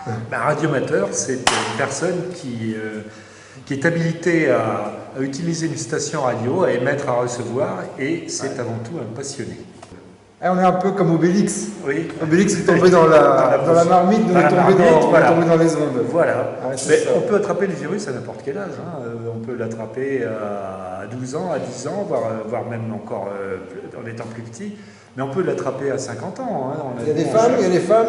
Un radiomateur, c'est une personne qui est habilitée à utiliser une station radio, à émettre, à recevoir, et c'est avant tout un passionné. On est un peu comme Obélix. Oui. Obélix est tombé dans la marmite, nous on est tombé dans les ondes. Voilà. Ouais, mais on peut attraper le virus à n'importe quel âge. On peut l'attraper à 12 ans, à 10 ans, voire même encore en étant plus petit. Mais on peut l'attraper à 50 ans. Il y a des femmes,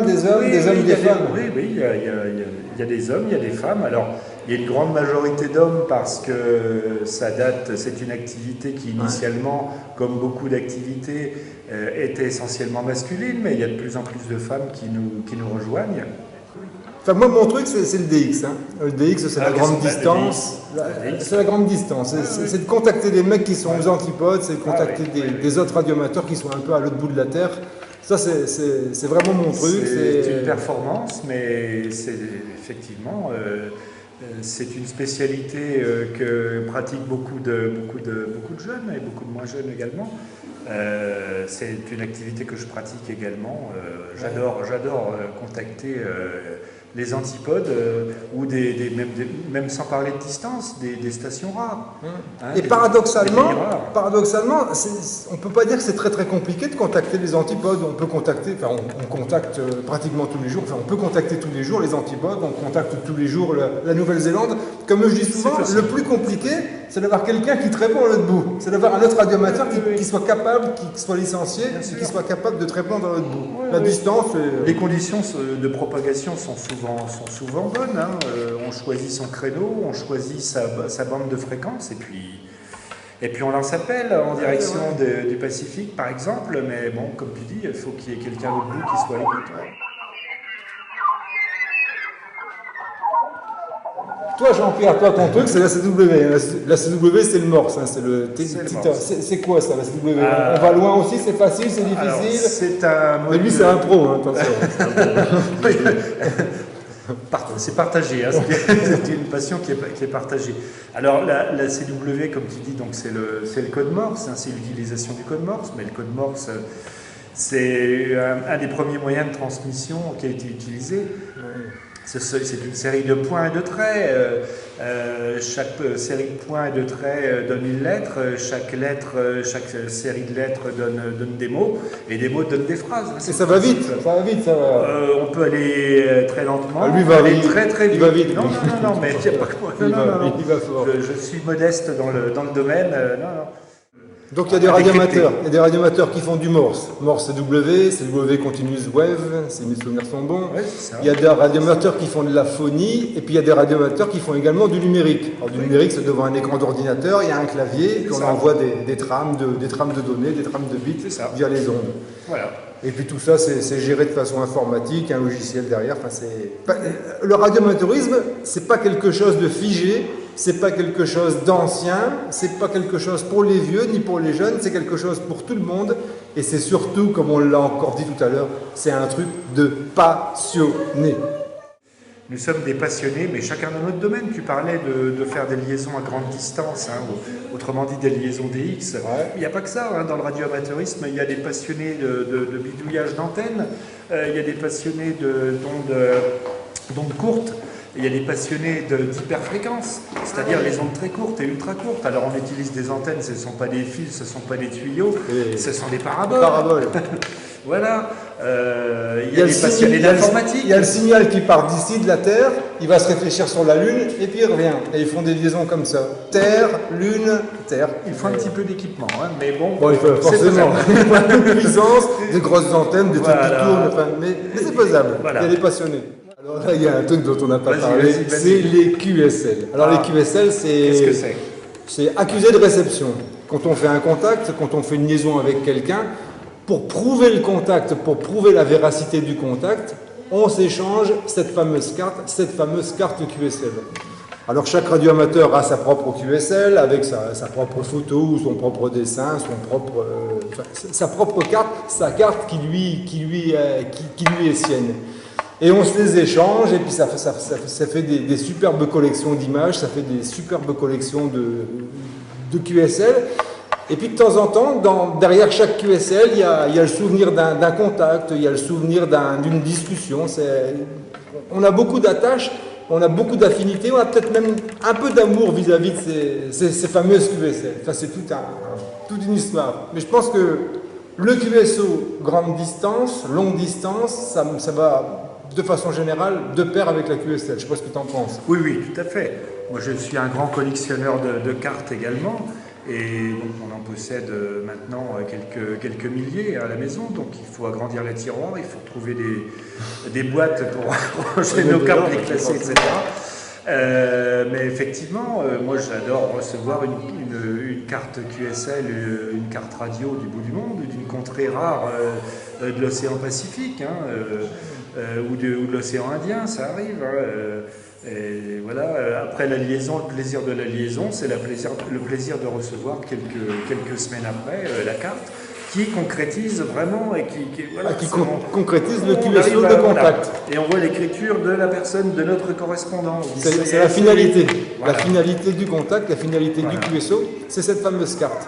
des hommes, des hommes, des femmes. Oui, il y a des hommes, il y a des femmes. Alors, il y a une grande majorité d'hommes parce que c'est une activité qui initialement, comme beaucoup d'activités, était essentiellement masculine, mais il y a de plus en plus de femmes qui nous rejoignent. Enfin, moi, mon truc, c'est le DX. Le DX, c'est la grande distance. C'est la grande distance. C'est de contacter des mecs qui sont aux antipodes, c'est de contacter des autres radioamateurs qui sont un peu à l'autre bout de la Terre. Ça, c'est vraiment mon truc. C'est une performance, mais c'est effectivement... c'est une spécialité que pratiquent beaucoup de jeunes et beaucoup de moins jeunes également. C'est une activité que je pratique également. J'adore contacter les antipodes ou même sans parler de distance, des stations rares. Et paradoxalement, on ne peut pas dire que c'est très très compliqué de contacter les antipodes. On peut contacter, on contacte pratiquement tous les jours. On peut contacter tous les jours les antipodes. On contacte tous les jours la Nouvelle-Zélande. Comme je dis souvent, le plus compliqué, c'est d'avoir quelqu'un qui te répond à l'autre bout. C'est d'avoir un autre radioamateur qui soit capable, qui soit licencié, et qui soit capable de te répondre à l'autre bout. La distance. Les conditions de propagation sont souvent bonnes. On choisit son créneau, on choisit sa bande de fréquence, et puis on lance appel en direction du Pacifique, par exemple. Mais bon, comme tu dis, il faut qu'il y ait quelqu'un à l'autre bout qui soit là. Toi, Jean-Pierre, ton truc, c'est la CW. La CW, c'est le morse, c'est le c'est quoi ça, la CW? On va loin aussi, c'est facile, c'est difficile. Mais lui, c'est un pro, attention. C'est partagé, c'est une passion qui est partagée. Alors la CW, comme tu dis, donc c'est le code Morse, c'est l'utilisation du code Morse, mais le code Morse, c'est un des premiers moyens de transmission qui a été utilisé. C'est une série de points et de traits. Chaque série de points et de traits donne une lettre. Chaque série de lettres donne des mots. Et des mots donnent des phrases. Et ça va vite, ça va. On peut aller très lentement. Lui va aller vite. très très vite. Il va vite. Non, mais il n'y a pas que moi. Il va fort. Je suis modeste dans le domaine. Non. Donc il y a des radioamateurs qui font du Morse. Morse c'est W Continuous Wave, si mes souvenirs sont bons. Ouais, c'est ça. Il y a des radioamateurs qui font de la phonie, et puis il y a des radioamateurs qui font également du numérique. Alors du numérique, c'est devant un écran d'ordinateur, il y a un clavier, puis on envoie des trames de données, des trames de bits via les ondes. Voilà. Et puis tout ça, c'est géré de façon informatique, un logiciel derrière. Le radioamateurisme, c'est pas quelque chose de figé, c'est pas quelque chose d'ancien, c'est pas quelque chose pour les vieux ni pour les jeunes, c'est quelque chose pour tout le monde. Et c'est surtout, comme on l'a encore dit tout à l'heure, c'est un truc de passionné. Nous sommes des passionnés, mais chacun dans notre domaine. Tu parlais de faire des liaisons à grande distance, autrement dit des liaisons DX. Ouais. Il n'y a pas que ça, dans le radioamateurisme, il y a des passionnés de bidouillage d'antennes, il y a des passionnés d'ondes courtes, il y a des passionnés d'hyperfréquence, c'est-à-dire les ondes très courtes et ultra courtes. Alors on utilise des antennes, ce ne sont pas des fils, ce ne sont pas des tuyaux, ce sont des paraboles. Voilà. Il y a des passionnés d'informatique. Il y a le signal qui part d'ici, de la Terre, il va se réfléchir sur la Lune, et puis il revient. Et ils font des liaisons comme ça. Terre, Lune, Terre. Il faut un petit peu d'équipement, mais bon. Il faut forcément un peu de puissance, des grosses antennes, des trucs qui tournent, mais c'est faisable. Voilà. Il y a des passionnés. Alors là, il y a un truc dont on n'a pas parlé, c'est les QSL. Alors les QSL, c'est... Qu'est-ce que c'est? C'est accusé de réception. Quand on fait un contact, quand on fait une liaison avec quelqu'un, pour prouver le contact, pour prouver la véracité du contact, on s'échange cette fameuse carte QSL. Alors chaque radioamateur a sa propre QSL, avec sa propre photo, ou son propre dessin, sa propre carte, sa carte qui lui est sienne. Et on se les échange, et puis ça fait des superbes collections d'images, ça fait des superbes collections de QSL. Et puis de temps en temps, derrière chaque QSL, il y a le souvenir d'un contact, il y a le souvenir d'une discussion. On a beaucoup d'attaches, on a beaucoup d'affinités, on a peut-être même un peu d'amour vis-à-vis de ces fameuses QSL. Enfin, c'est toute une histoire. Mais je pense que le QSO grande distance, longue distance, ça va de façon générale de pair avec la QSL. Je ne sais pas ce que tu en penses. Oui, oui, tout à fait. Moi, je suis un grand collectionneur de cartes également. Et donc, on en possède maintenant quelques milliers à la maison. Donc, il faut agrandir les tiroirs, il faut trouver des boîtes pour ranger nos cartes, les classer, etc. Mais effectivement, moi j'adore recevoir une carte QSL, une carte radio du bout du monde, d'une contrée rare de l'océan Pacifique, ou de l'océan Indien, ça arrive. Et voilà, après la liaison, le plaisir de la liaison, c'est le plaisir de recevoir quelques semaines après la carte qui concrétise vraiment et qui concrétise le QSO de contact. Voilà. Et on voit l'écriture de la personne, de notre correspondant. C'est la finalité. Voilà. La finalité du contact, la finalité du QSO, c'est cette fameuse carte.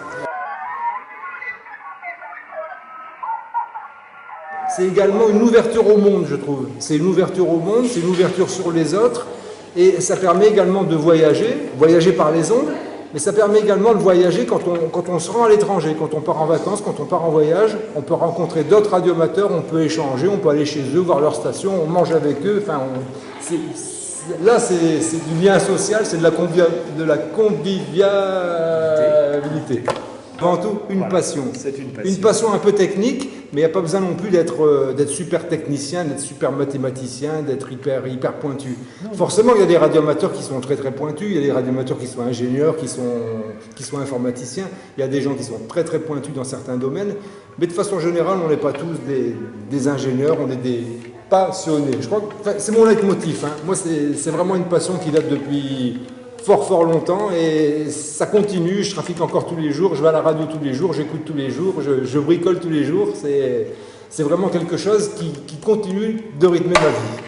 C'est également une ouverture au monde, je trouve. C'est une ouverture au monde, c'est une ouverture sur les autres. Et ça permet également de voyager par les ondes, mais ça permet également de voyager quand on se rend à l'étranger, quand on part en vacances, quand on part en voyage. On peut rencontrer d'autres radioamateurs, on peut échanger, on peut aller chez eux, voir leur station, on mange avec eux. Enfin, là, c'est du lien social, c'est de la convivialité. Avant tout, une passion. C'est une passion. Une passion un peu technique, mais il n'y a pas besoin non plus d'être super technicien, d'être super mathématicien, d'être hyper pointu. Non. Forcément, il y a des radioamateurs qui sont très pointus, il y a des radioamateurs qui sont ingénieurs, qui sont informaticiens, il y a des gens qui sont très pointus dans certains domaines, mais de façon générale, on n'est pas tous des ingénieurs, on est des passionnés. Je crois que c'est mon leitmotiv. Moi, c'est vraiment une passion qui date depuis fort longtemps et ça continue, je trafique encore tous les jours, je vais à la radio tous les jours, j'écoute tous les jours, je bricole tous les jours, c'est vraiment quelque chose qui continue de rythmer ma vie.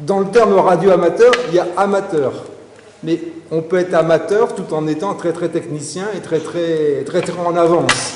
Dans le terme radio amateur, il y a amateur, mais on peut être amateur tout en étant très technicien et très en avance.